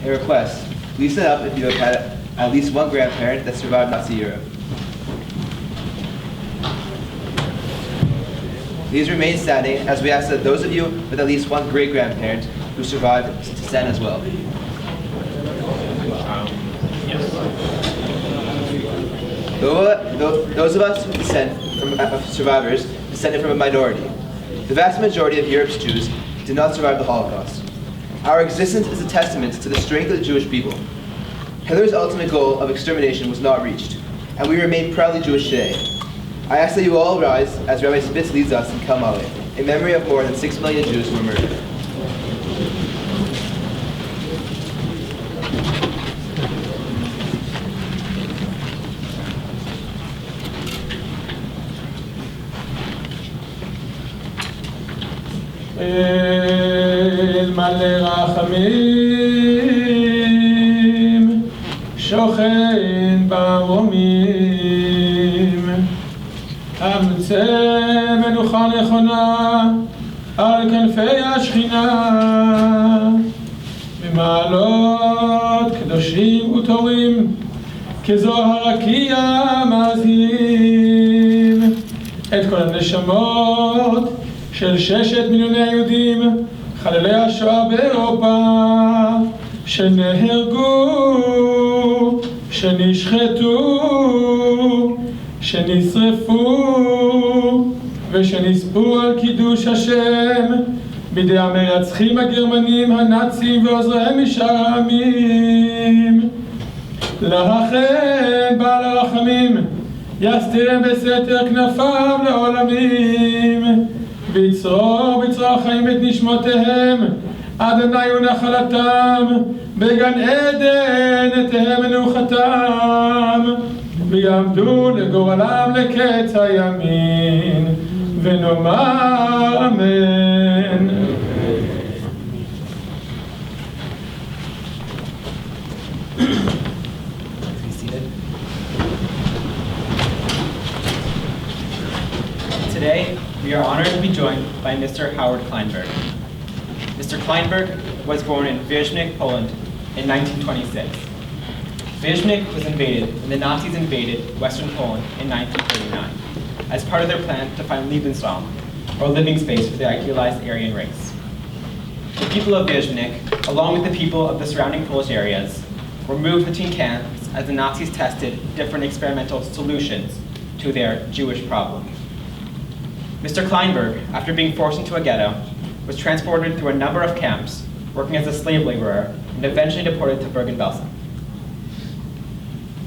A request. Please stand up if you have had at least one grandparent that survived Nazi Europe. Please remain standing as we ask that those of you with at least one great-grandparent who survived to stand as well. Those of us who descend from survivors descended from a minority. The vast majority of Europe's Jews did not survive the Holocaust. Our existence is a testament to the strength of the Jewish people. Hitler's ultimate goal of extermination was not reached, and we remain proudly Jewish today. I ask that you all rise as Rabbi Spitz leads us in Kalmale, in memory of more than 6 million Jews who were murdered. אל מלא רחמים שוכן במרומים אמצא מנוחה נכונה על כנפי השכינה במעלות קדושים וטורים כזוהר רקיע מזהים את כל הנשמות של 6 מיליוני היהודים, חללי השואה באירופה, שנהרגו, שנשחטו, שנשרפו, ושנספו על קידוש השם, בידי המרצחים הגרמנים, הנאצים ועוזריהם משאר העמים. לכן בעל הרחמים, יסתירם בסתר כנפיו לעולמים. ויצרור חיים את נשמותיהם, אדוני הוא נחלתם, בגן עדן תהא מנוחתם, ויעמדו לגורלם לקץ הימין, ונאמר אמן. Today, we are honored to be joined by Mr. Howard Kleinberg. Mr. Kleinberg was born in Vyaznik, Poland in 1926. Vyaznik was invaded when the Nazis invaded Western Poland in 1939 as part of their plan to find Lebensraum, or living space for the idealized Aryan race. The people of Vyaznik, along with the people of the surrounding Polish areas, were moved between camps as the Nazis tested different experimental solutions to their Jewish problem. Mr. Kleinberg, after being forced into a ghetto, was transported through a number of camps, working as a slave laborer, and eventually deported to Bergen-Belsen.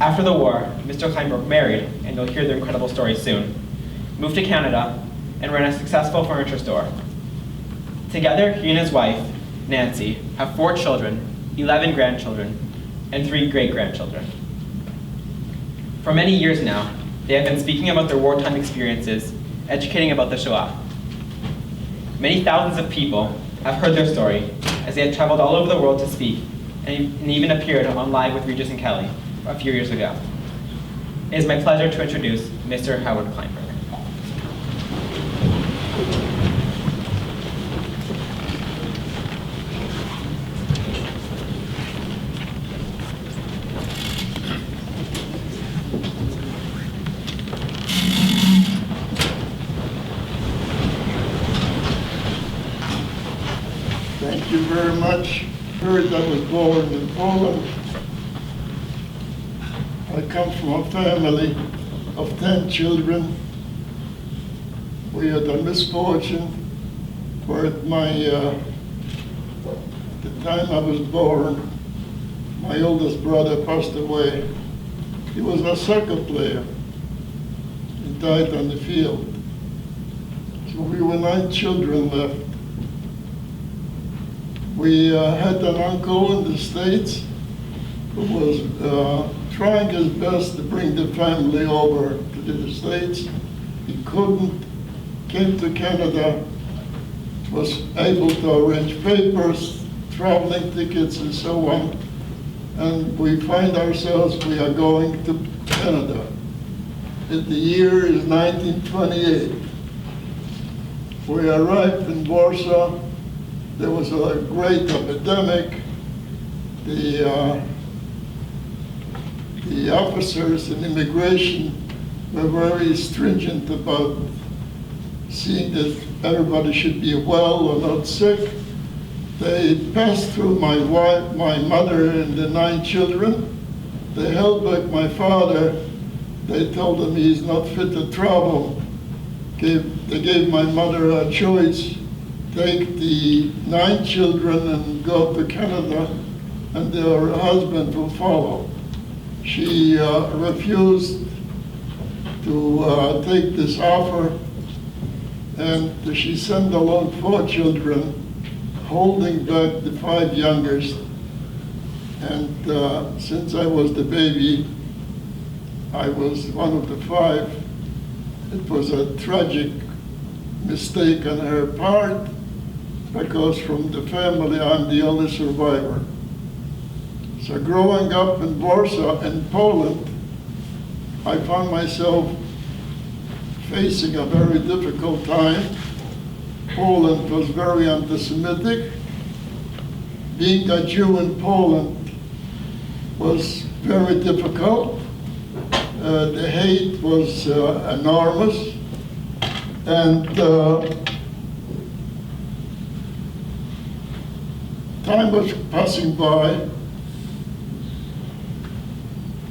After the war, Mr. Kleinberg married, and you'll hear the incredible story soon, moved to Canada, and ran a successful furniture store. Together, he and his wife, Nancy, have 4 children, 11 grandchildren, and 3 great-grandchildren. For many years now, they have been speaking about their wartime experiences, educating about the Shoah. Many thousands of people have heard their story as they have traveled all over the world to speak and even appeared on Live with Regis and Kelly a few years ago. It is my pleasure to introduce Mr. Howard Kleinberg. Thank you very much. Heard I was born in Poland. I come from a family of 10 children. We had a misfortune where the time I was born, my oldest brother passed away. He was a soccer player. He died on the field. So we were 9 children left. We had an uncle in the States who was trying his best to bring the family over to the States. He couldn't, came to Canada, was able to arrange papers, traveling tickets and so on. And we find ourselves, we are going to Canada. And the year is 1928. We arrived in Warsaw. There was a great epidemic. the officers in immigration were very stringent about seeing that everybody should be well or not sick. They passed through my wife, my mother, and the 9 children. They held back my father. They told him he's not fit to travel. They gave my mother a choice: take the 9 children and go to Canada, and her husband will follow. She refused to take this offer, and she sent along 4 children, holding back the 5 youngest. And since I was the baby, I was one of the 5. It was a tragic mistake on her part, because from the family, I'm the only survivor. So growing up in Warsaw, in Poland, I found myself facing a very difficult time. Poland was very anti-Semitic. Being a Jew in Poland was very difficult. The hate was enormous, and time was passing by.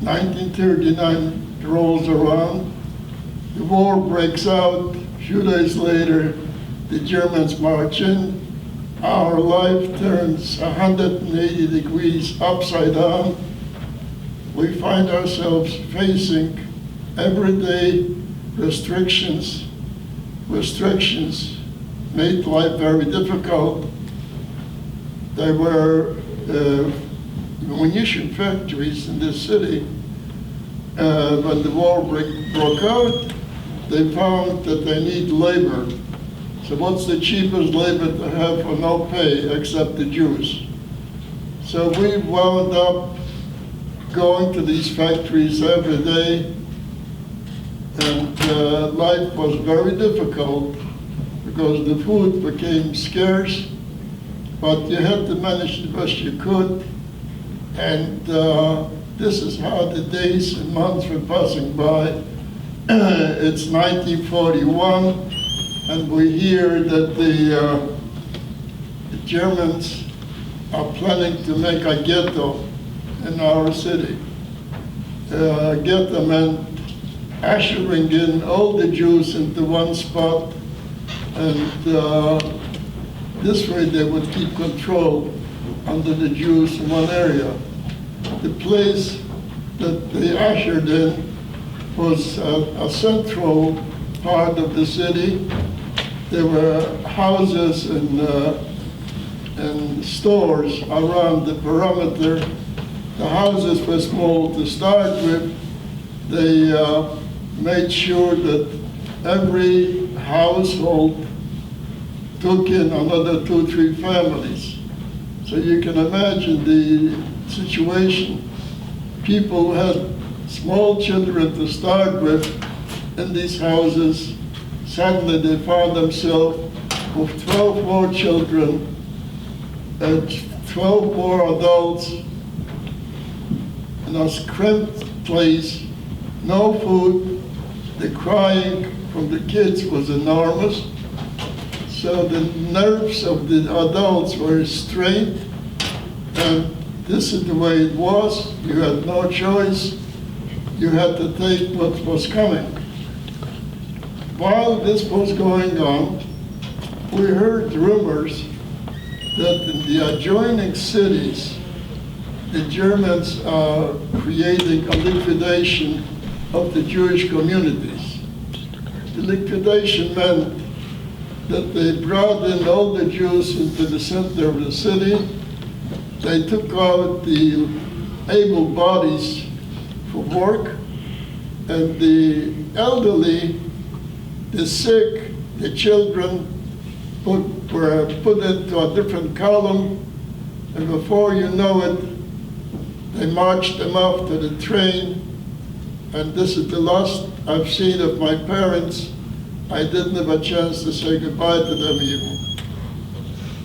1939 rolls around, the war breaks out. A few days later, the Germans march in. Our life turns 180 degrees upside down. We find ourselves facing everyday restrictions. Restrictions made life very difficult. There were munition factories in this city. When the war broke out, they found that they need labor. So what's the cheapest labor to have for no pay except the Jews? So we wound up going to these factories every day, and life was very difficult because the food became scarce, but you had to manage the best you could. And this is how the days and months were passing by. It's 1941, and we hear that the Germans are planning to make a ghetto in our city. Ghetto meant ushering in all the Jews into one spot, and this way they would keep control under the Jews in one area. The place that they ushered in was a central part of the city. There were houses and stores around the perimeter. The houses were small to start with. They made sure that every household took in another 2-3 families. So you can imagine the situation. People who had small children to start with in these houses, suddenly they found themselves with 12 more children and 12 more adults in a cramped place, no food. The crying from the kids was enormous. So the nerves of the adults were strained, and this is the way it was. You had no choice. You had to take what was coming. While this was going on, we heard rumors that in the adjoining cities, the Germans are creating a liquidation of the Jewish communities. The liquidation meant that they brought in all the Jews into the center of the city. They took out the able bodies for work, and the elderly, the sick, the children were put into a different column, and before you know it, they marched them off to the train. And this is the last I've seen of my parents. I didn't have a chance to say goodbye to them even.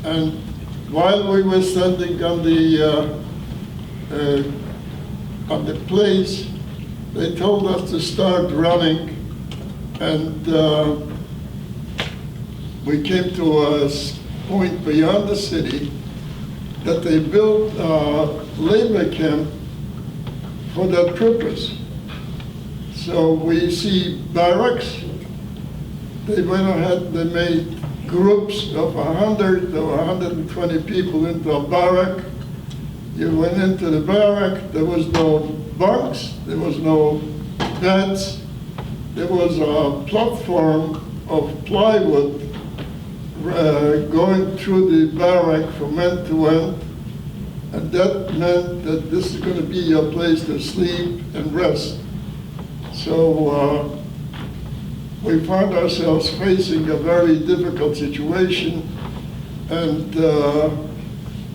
And while we were standing on the on the place. They told us to start running, and we came to a point beyond the city that they built a labor camp for that purpose. So we see barracks. They went ahead, they made groups of 100 or 120 people into a barrack. You went into the barrack, there was no bunks, there was no beds. There was a platform of plywood going through the barrack from end to end. And that meant that this is going to be your place to sleep and rest. So we found ourselves facing a very difficult situation, and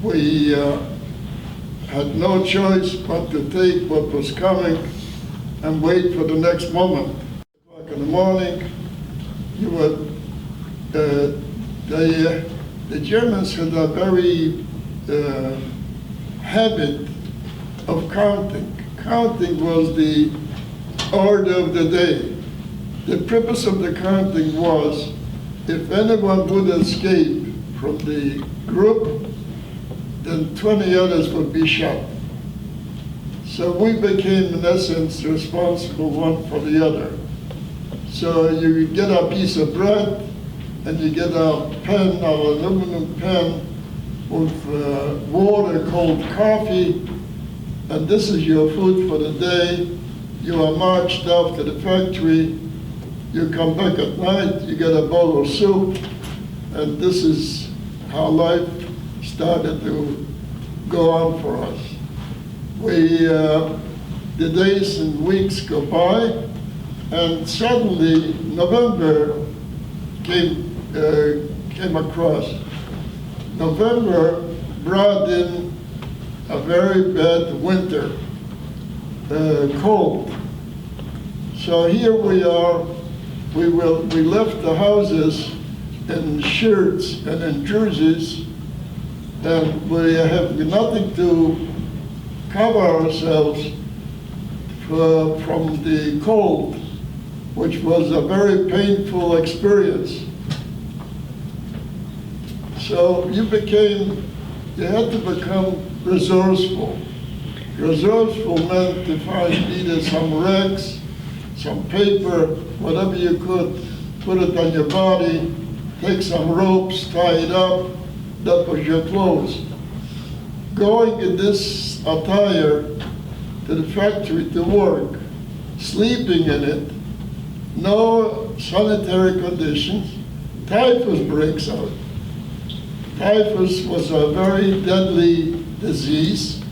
we had no choice but to take what was coming and wait for the next moment. In the morning, you would, the Germans had a very habit of counting. Counting was the order of the day. The purpose of the counting was if anyone would escape from the group, then 20 others would be shot. So we became, in essence, responsible one for the other. So you get a piece of bread, and you get a pen, an aluminum pen, with water called coffee, and this is your food for the day. You are marched off to the factory. You come back at night, you get a bowl of soup, and this is how life started to go on for us. The days and weeks go by, and suddenly November came across. November brought in a very bad winter, cold. So here we are. We left the houses in shirts and in jerseys, and we have nothing to cover ourselves from the cold, which was a very painful experience. So you had to become resourceful. Resourceful meant to find either some rags, some paper, whatever you could, put it on your body, take some ropes, tie it up, that was your clothes. Going in this attire to the factory to work, sleeping in it, no sanitary conditions, typhus breaks out. Typhus was a very deadly disease.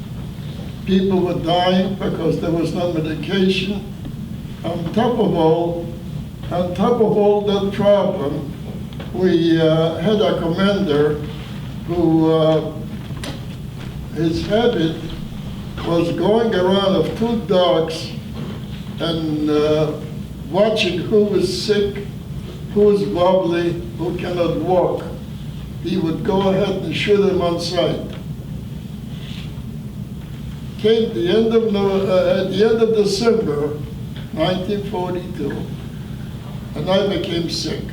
People were dying because there was no medication. On top of all that problem, we had a commander who, his habit was going around of two dogs and watching who was sick, who was wobbly, who cannot walk. He would go ahead and shoot him on sight. Came the end of at the end of December, 1942, and I became sick.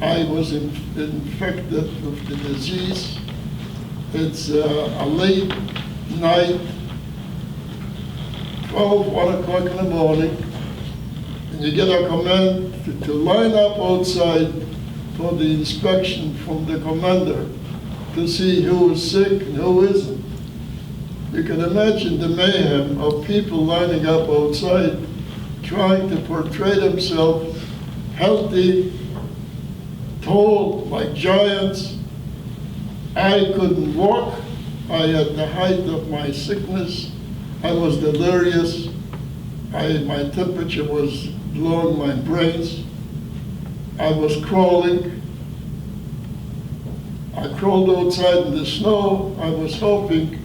I was infected with the disease. It's a late night, 1 o'clock in the morning, and you get a command to line up outside for the inspection from the commander to see who is sick and who isn't. You can imagine the mayhem of people lining up outside, trying to portray themselves healthy, tall, like giants. I couldn't walk. I had the height of my sickness. I was delirious. My temperature was blowing my brains. I was crawling. I crawled outside in the snow. I was hoping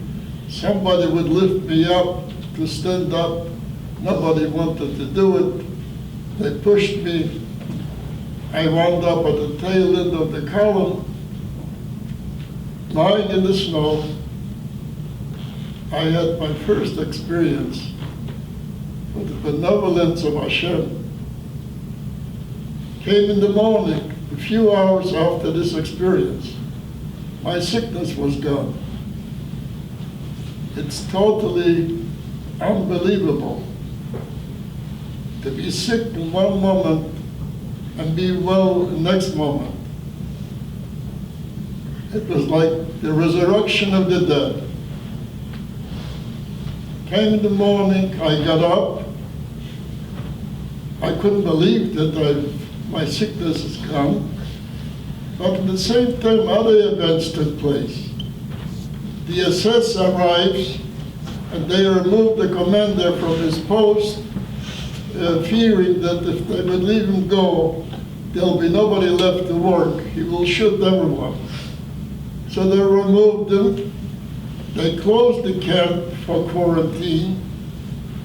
somebody would lift me up to stand up. Nobody wanted to do it. They pushed me. I wound up at the tail end of the column, lying in the snow. I had my first experience with the benevolence of Hashem. Came in the morning, a few hours after this experience. My sickness was gone. It's totally unbelievable to be sick in one moment and be well the next moment. It was like the resurrection of the dead. Came in the morning, I got up. I couldn't believe that my sickness is gone. But at the same time, other events took place. The SS arrives, and they remove the commander from his post, fearing that if they would leave him go, there'll be nobody left to work. He will shoot everyone. So they removed him. They closed the camp for quarantine.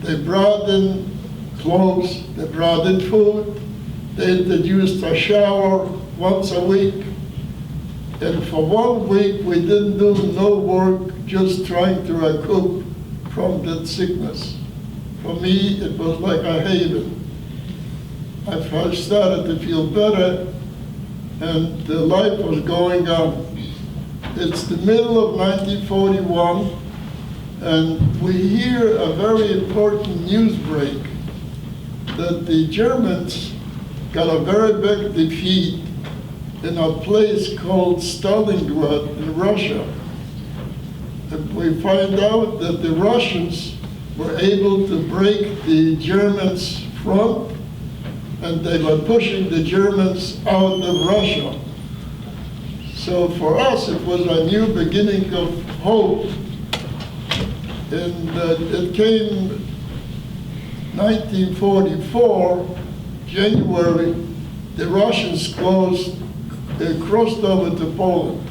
They brought in clothes. They brought in food. They introduced a shower once a week. And for 1 week, we didn't do no work, just trying to recoup from that sickness. For me, it was like a haven. I first started to feel better, and the life was going on. It's the middle of 1941, and we hear a very important news break that the Germans got a very big defeat in a place called Stalingrad in Russia. And we find out that the Russians were able to break the Germans' front, and they were pushing the Germans out of Russia. So for us, it was a new beginning of hope. And it came 1944, January, the Russians crossed over to Poland.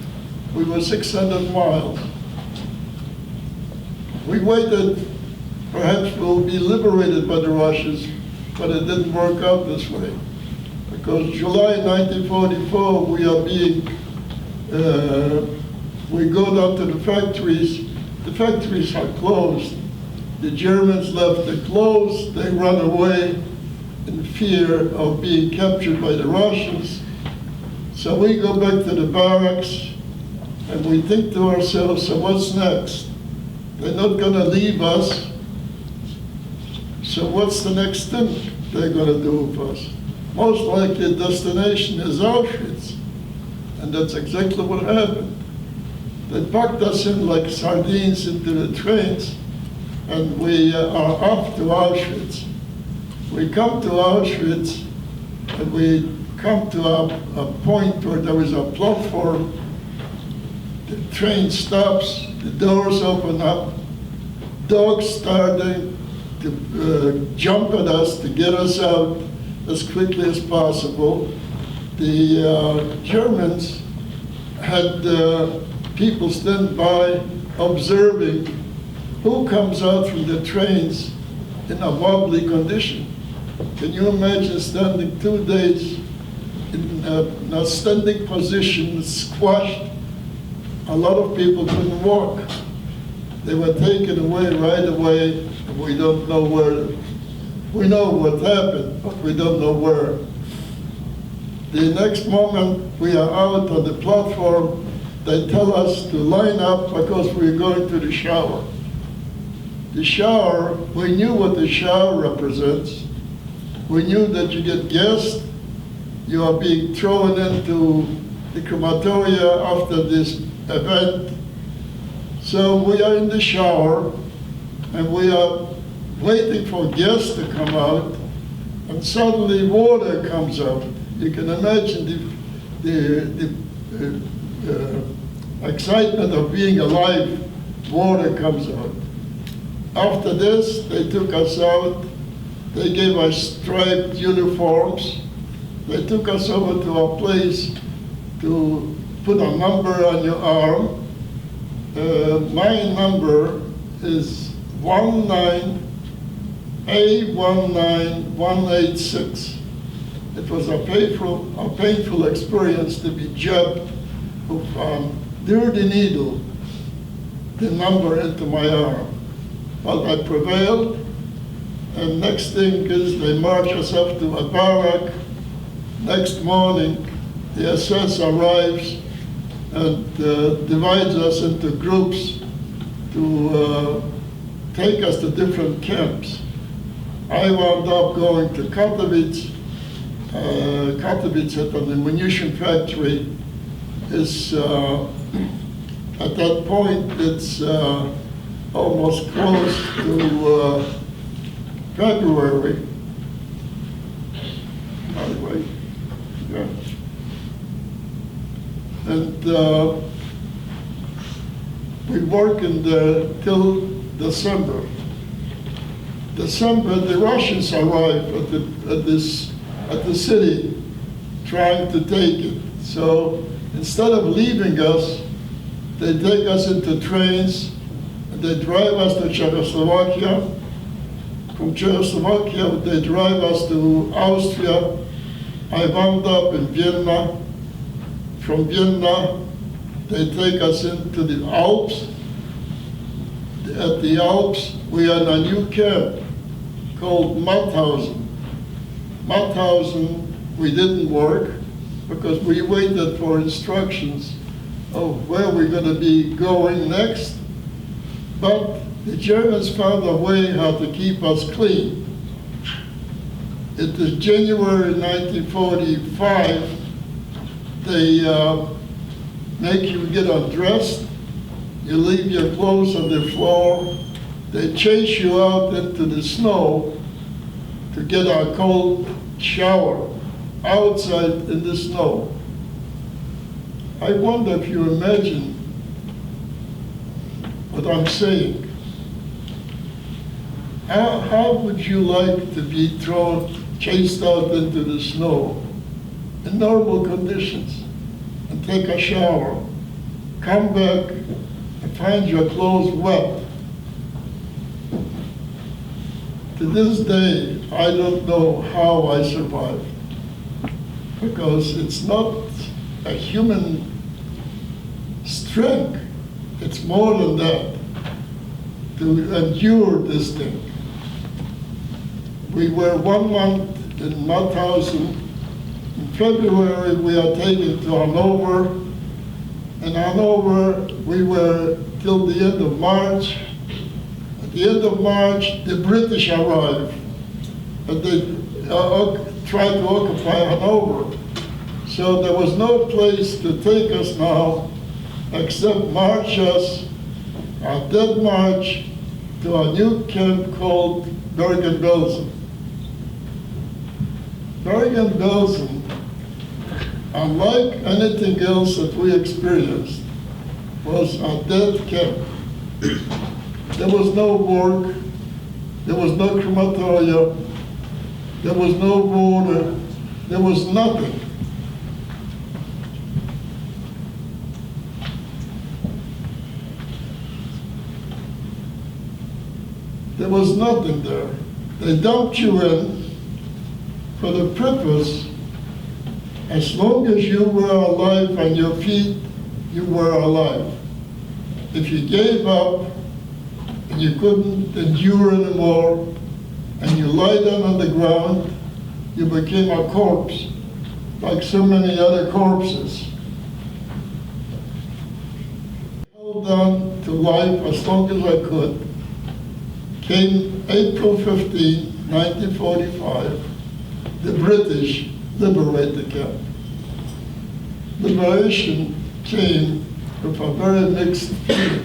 We were 600 miles. We waited, perhaps we'll be liberated by the Russians, but it didn't work out this way. Because July 1944, we go down to the factories. The factories are closed. The Germans left the closed. They run away in fear of being captured by the Russians. So we go back to the barracks, and we think to ourselves, so what's next? They're not going to leave us. So what's the next thing they're going to do with us? Most likely the destination is Auschwitz. And that's exactly what happened. They packed us in like sardines into the trains, and we are off to Auschwitz. We come to Auschwitz, and we come to a point where there is a platform. The train stops, the doors open up, dogs starting to jump at us to get us out as quickly as possible. The Germans had people stand by observing who comes out from the trains in a wobbly condition. Can you imagine standing 2 days in a standing position, squashed? A lot of people couldn't walk. They were taken away right away, and we don't know where. We know what happened, but we don't know where. The next moment we are out on the platform, they tell us to line up because we're going to the shower. The shower, we knew what the shower represents. We knew that you get gassed, you are being thrown into the crematoria after this event. So we are in the shower, and we are waiting for gas to come out, and suddenly water comes out. You can imagine the excitement of being alive. Water comes out. After this, they took us out. They gave us striped uniforms. They took us over to a place to put a number on your arm. My number is 1918186. It was a painful experience to be jabbed with a dirty needle the number into my arm. But I prevailed, and next thing is they march us up to a barrack. Next morning, the SS arrives and divides us into groups to take us to different camps. I wound up going to Katowice. Katowice at the munition factory is, at that point, it's almost close to February. By the way, yeah. And we work in there till December. December, the Russians arrive at the city, trying to take it. So instead of leaving us, they take us into trains, and they drive us to Czechoslovakia. From Czechoslovakia, they drive us to Austria. I wound up in Vienna. From Vienna, they take us into the Alps. At the Alps, we are in a new camp called Mauthausen. Mauthausen, we didn't work because we waited for instructions of where we're going to be going next. But the Germans found a way how to keep us clean. It is January 1945. They make you get undressed. You leave your clothes on the floor. They chase you out into the snow to get a cold shower outside in the snow. I wonder if you imagine what I'm saying. How would you like to be chased out into the snow in normal conditions and take a shower, come back and find your clothes wet? To this day, I don't know how I survived, because it's not a human strength, it's more than that, to endure this thing. We were 1 month in Mauthausen. In February, we are taken to Hanover. In Hanover, we were till the end of March. At the end of March, the British arrived, and they tried to occupy Hanover. So there was no place to take us now except march us, a dead march, to a new camp called Bergen-Belsen. Bergen-Belsen, unlike anything else that we experienced, was a dead camp. There was no work, there was no crematorium, there was no water, there was nothing. There was nothing there. They dumped you in for the purpose, as long as you were alive on your feet, you were alive. If you gave up and you couldn't endure anymore, and you lie down on the ground, you became a corpse, like so many other corpses. I held on to life as long as I could. Came April 15, 1945, the British liberated the camp. Liberation came with a very mixed feeling.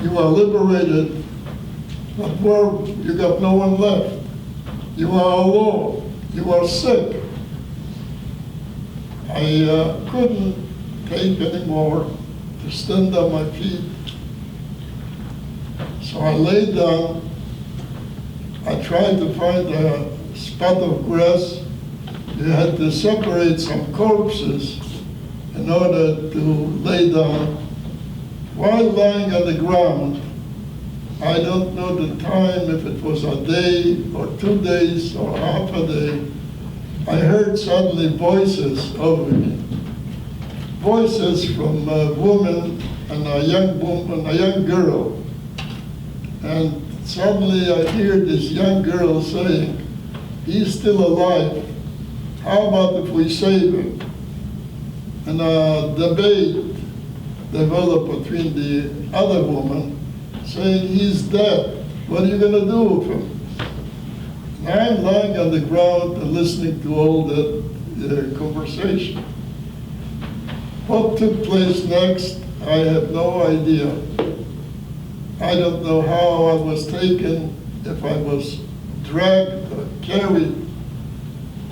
You are liberated, but where you got no one left. You are alone. You are sick. I couldn't take anymore to stand on my feet. So I lay down. I tried to find a spot of grass. You had to separate some corpses in order to lay down. While lying on the ground, I don't know the time, if it was a day or 2 days or half a day, I heard suddenly voices over me. Voices from women and a young woman, a young girl. And suddenly I hear this young girl saying, he's still alive. How about if we save him? And a debate developed between the other woman saying, he's dead. What are you going to do with him? And I'm lying on the ground and listening to all that conversation. What took place next, I have no idea. I don't know how I was taken, if I was dragged or carried.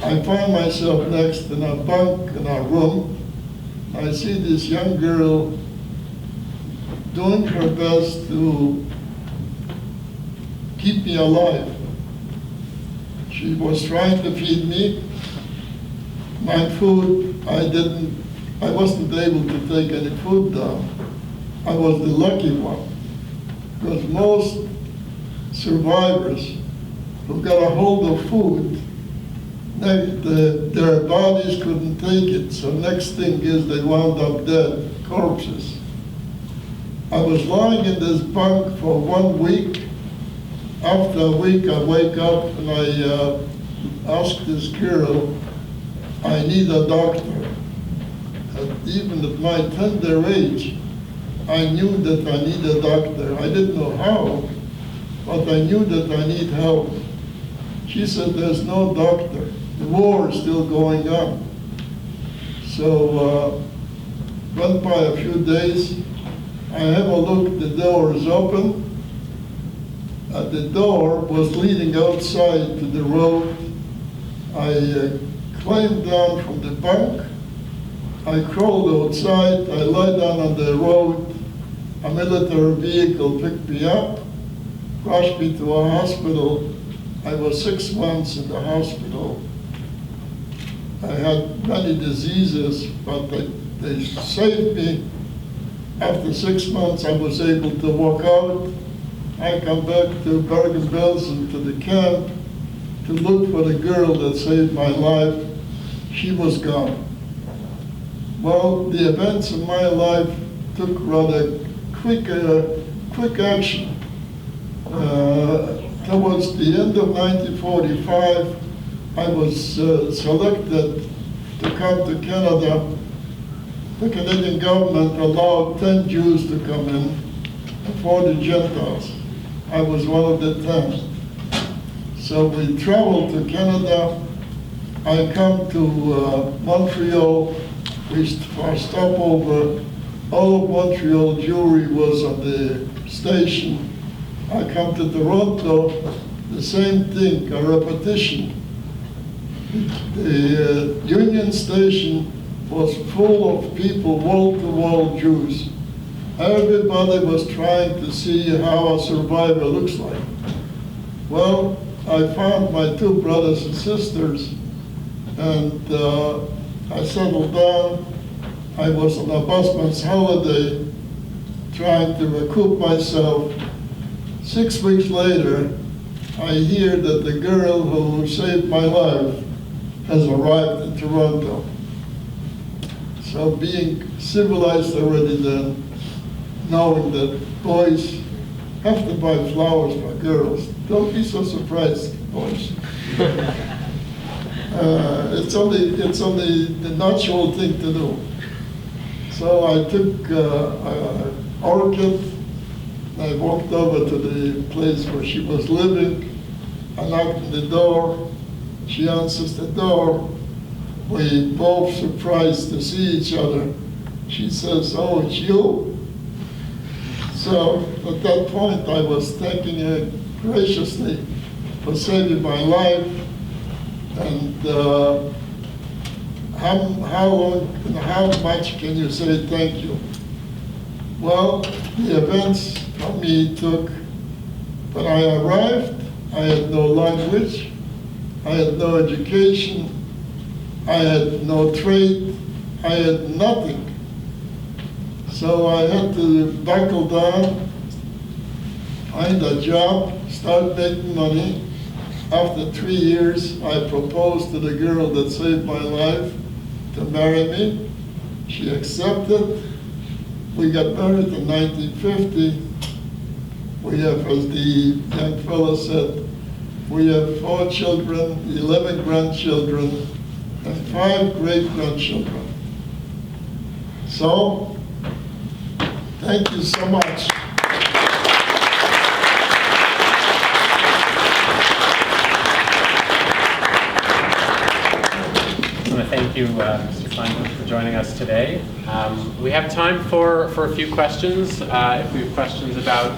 I found myself next in a bunk in a room. I see this young girl doing her best to keep me alive. She was trying to feed me. My food, I wasn't able to take any food down. I was the lucky one, because most survivors who got a hold of food, their bodies couldn't take it, so next thing is they wound up dead, corpses. I was lying in this bunk for 1 week. After a week, I wake up and I ask this girl, I need a doctor. And even at my tender age, I knew that I need a doctor. I didn't know how, but I knew that I need help. She said, there's no doctor. The war is still going on. So went by a few days. I have a look, the door is open. The door was leading outside to the road. I climbed down from the bunk. I crawled outside. I lay down on the road. A military vehicle picked me up, rushed me to a hospital. I was 6 months in the hospital. I had many diseases, but they saved me. After 6 months, I was able to walk out. I come back to Bergen-Belsen, to the camp, to look for the girl that saved my life. She was gone. Well, the events in my life took rather quick action. Towards the end of 1945, I was selected to come to Canada. The Canadian government allowed 10 Jews to come in and 40 Gentiles. I was one of the 10. So we traveled to Canada. I come to Montreal. We for a stopover. All of Montreal Jewry was on the station. I come to Toronto, the same thing, a repetition. The Union Station was full of people, wall-to-wall Jews. Everybody was trying to see how a survivor looks like. Well, I found my 2 brothers and sisters, and I settled down. I was on a busman's holiday, trying to recoup myself. 6 weeks later, I hear that the girl who saved my life has arrived in Toronto. So being civilized already then, knowing that boys have to buy flowers for girls, don't be so surprised, boys. It's only the natural thing to do. So I took Orchid. I walked over to the place where she was living. I knocked on the door. She answers the door. We both surprised to see each other. She says, "Oh, it's you." So at that point, I was thanking her graciously for saving my life. And how long and how much can you say thank you? Well, the events for me took, when I arrived, I had no language, I had no education, I had no trade, I had nothing. So I had to buckle down, find a job, start making money. After 3 years, I proposed to the girl that saved my life to marry me. She accepted. We got married in 1950. We have, as the young fellow said, we have 4 children, 11 grandchildren, and 5 great-grandchildren. So, thank you so much. I want to thank you, Mr. Kleinberg, for joining us today. We have time for a few questions. If we have questions about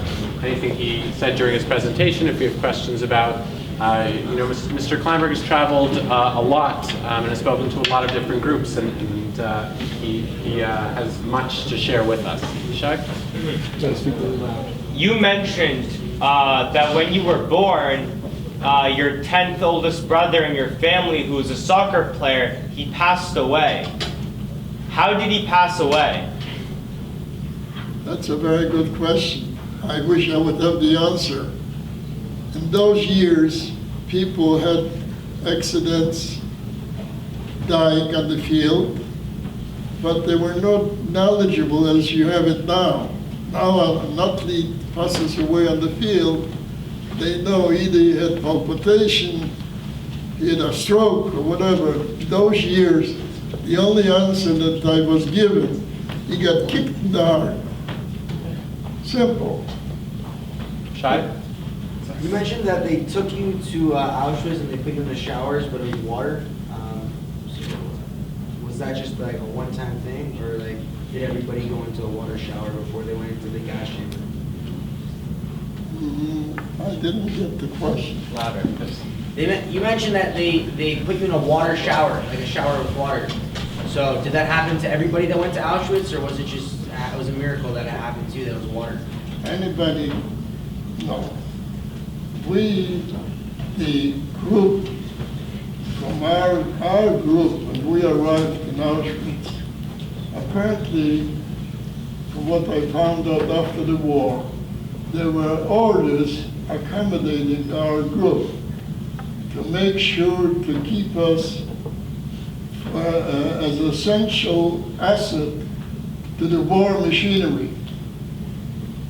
anything he said during his presentation, if we have questions about, Mr. Kleinberg has traveled a lot and has spoken to a lot of different groups, and he has much to share with us. Shag? You mentioned that when you were born, your 10th oldest brother in your family, who was a soccer player, he passed away. How did he pass away? That's a very good question. I wish I would have the answer. In those years, people had accidents, dying on the field, but they were not knowledgeable as you have it now. Now an athlete passes away on the field, they know either he had palpitation, he had a stroke, or whatever. In those years, the only answer that I was given, he got kicked in the heart. Simple. Shai? You mentioned that they took you to Auschwitz and they put you in the showers, but it was water. So was that just like a one-time thing, or like did everybody go into a water shower before they went into the gas chamber? I didn't get the question. Louder. You mentioned that they put you in a water shower, like a shower with water. So did that happen to everybody that went to Auschwitz, or was it just it was a miracle that it happened to you that it was water? Anybody? No. We, the group, from our group, when we arrived in Auschwitz, apparently, from what I found out after the war, there were orders accommodating our group to make sure to keep us as essential asset to the war machinery.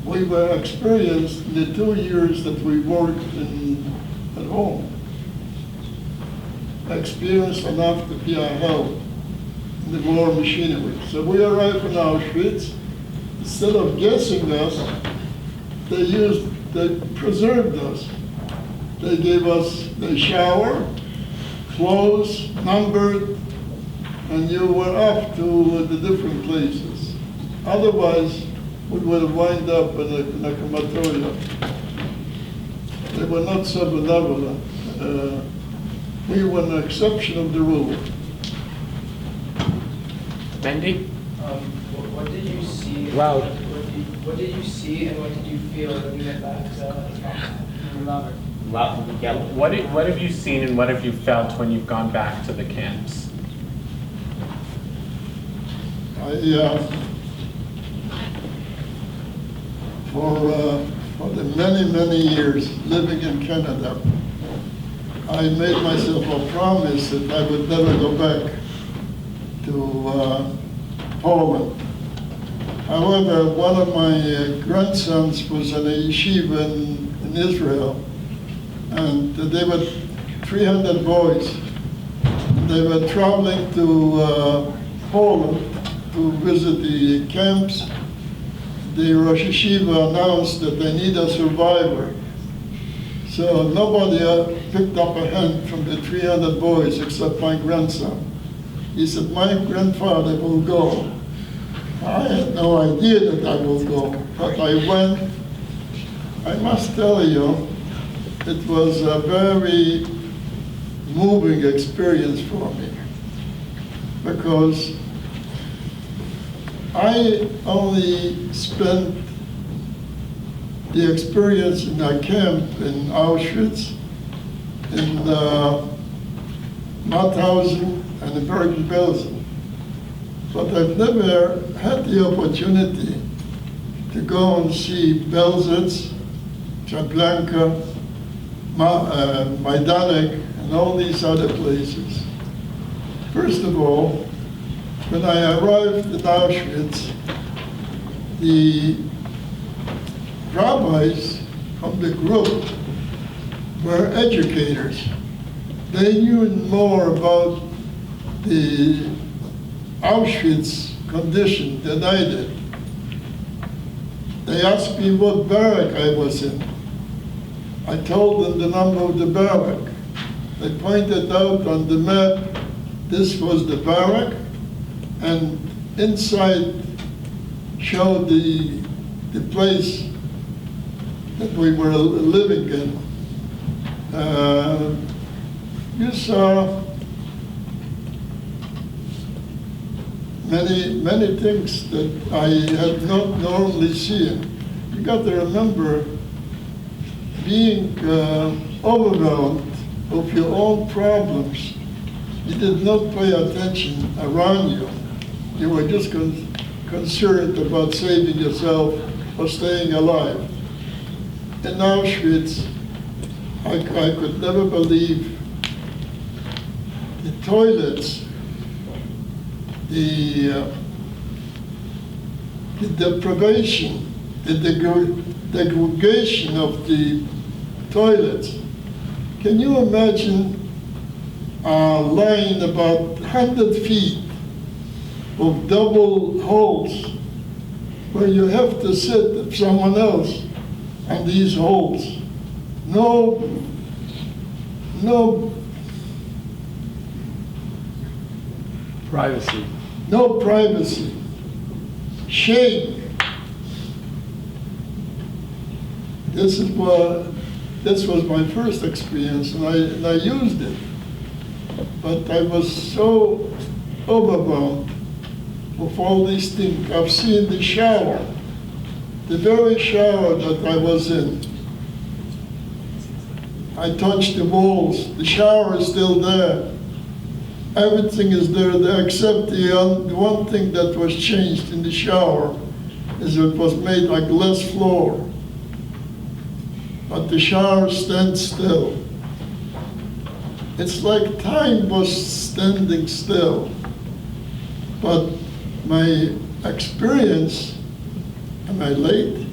We were experienced in the 2 years that we worked at home. Experienced enough to be a help in the war machinery. So we arrived in Auschwitz. Instead of guessing us, they preserved us. They gave us the shower, clothes, numbered, and you were off to the different places. Otherwise, we would have wound up in a crematorium. They were not so benevolent. We were an exception of the rule. Mandy? What did you see? Loud. What did you see and what did you feel when you went back louder? What have you seen and what have you felt when you've gone back to the camps? For the many years living in Canada, I made myself a promise that I would never go back to Poland. However, one of my grandsons was in a yeshiva in Israel, and they were 300 boys. They were traveling to Poland to visit the camps. The Rosh Yeshiva announced that they need a survivor. So nobody picked up a hand from the 300 boys except my grandson. He said, my grandfather will go. I had no idea that I will go, but I went. I must tell you, it was a very moving experience for me, because I only spent the experience in a camp in Auschwitz, in Mauthausen and in Bergen-Belsen. But I've never had the opportunity to go and see Belzec, Treblinka, Majdanek, and all these other places. First of all, when I arrived at Auschwitz, the rabbis from the group were educators. They knew more about the Auschwitz condition than I did. They asked me what barrack I was in. I told them the number of the barrack. They pointed out on the map, this was the barrack, and inside showed the place that we were living in. You saw many things that I had not normally seen. You got to remember being overwhelmed of your own problems. You did not pay attention around you. You were just concerned about saving yourself or staying alive. In Auschwitz, I could never believe the toilets, the deprivation, the degradation of the toilets. Can you imagine a line about 100 feet of double holes where you have to sit with someone else on these holes? No Privacy. no privacy, shame. This was my first experience, and I used it. But I was so overwhelmed with all these things. I've seen the shower, the very shower that I was in. I touched the walls. The shower is still there. Everything is there except the one thing that was changed in the shower is it was made like glass floor. But the shower stands still. It's like time was standing still. But my experience, am I late?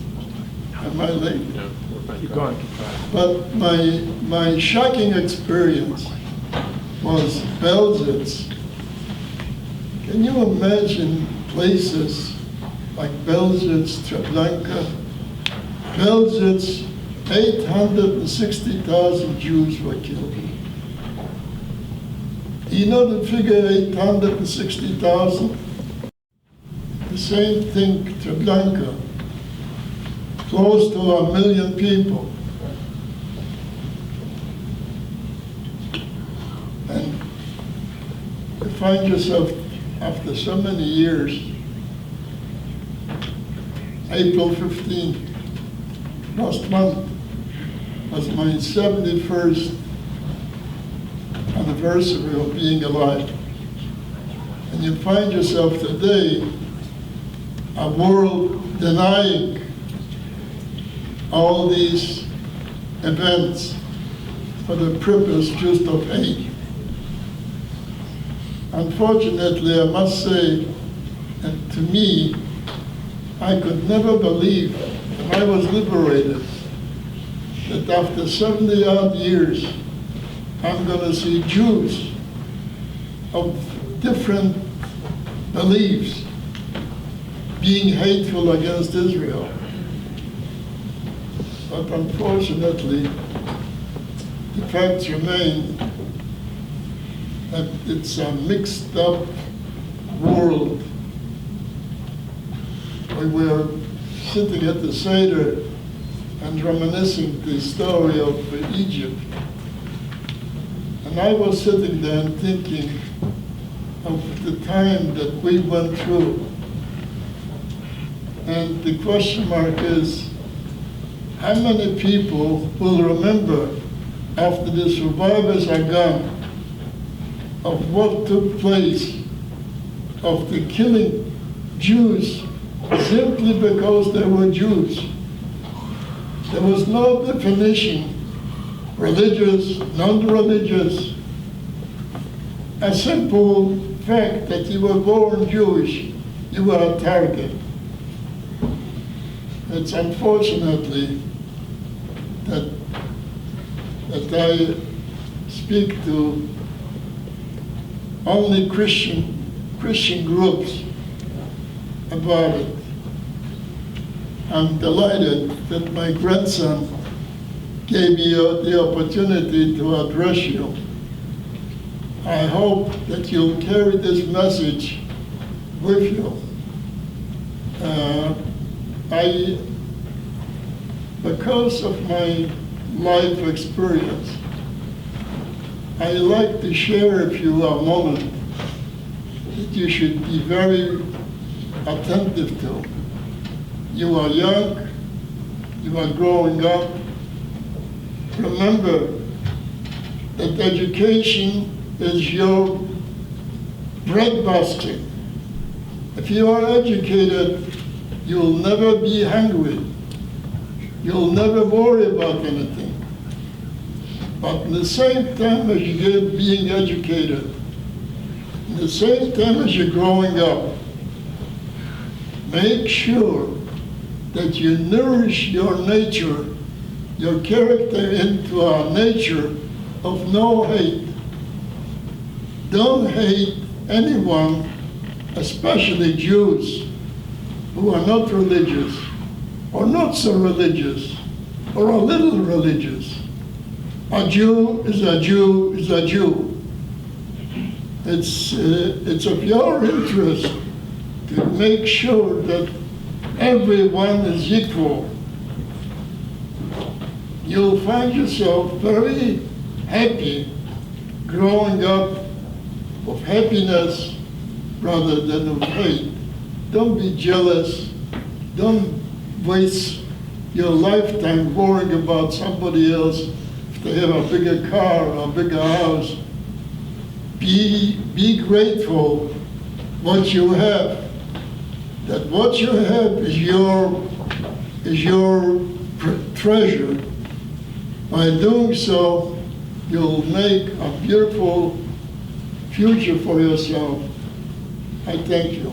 Am I late? No, keep going. But my shocking experience was Belzec. Can you imagine places like Belzec, Treblinka? Belzec, 860,000 Jews were killed. You know the figure 860,000? The same thing, Treblinka, close to 1 million people. And you find yourself, after so many years, April 15th, last month, was my 71st anniversary of being alive. And you find yourself today, a world denying all these events for the purpose just of hate. Unfortunately, I must say, and to me, I could never believe when I was liberated that after 70-odd years, I'm going to see Jews of different beliefs being hateful against Israel. But unfortunately, the facts remain that it's a mixed up world. We were sitting at the Seder and reminiscing the story of Egypt. And I was sitting there and thinking of the time that we went through. And the question mark is, how many people will remember after the survivors are gone of what took place of the killing Jews simply because they were Jews? There was no definition, religious, non-religious. A simple fact that you were born Jewish, you were a target. it's unfortunately that I speak to only Christian groups about it. I'm delighted that my grandson gave me the opportunity to address you. I hope that you'll carry this message with you. Because of my life experience, I like to share with you a moment that you should be very attentive to. You are young, you are growing up. Remember that education is your breadbasket. If you are educated, you'll never be hungry. You'll never worry about anything. But at the same time as you're being educated, at the same time as you're growing up, make sure that you nourish your nature, your character into a nature of no hate. Don't hate anyone, especially Jews who are not religious, or not so religious, or a little religious. A Jew is a Jew is a Jew. It's of your interest to make sure that everyone is equal. You'll find yourself very happy growing up of happiness rather than of hate. Don't be jealous. Don't waste your lifetime worrying about somebody else if they have a bigger car or a bigger house. Be grateful what you have. That what you have is your treasure. By doing so, you'll make a beautiful future for yourself. I thank you.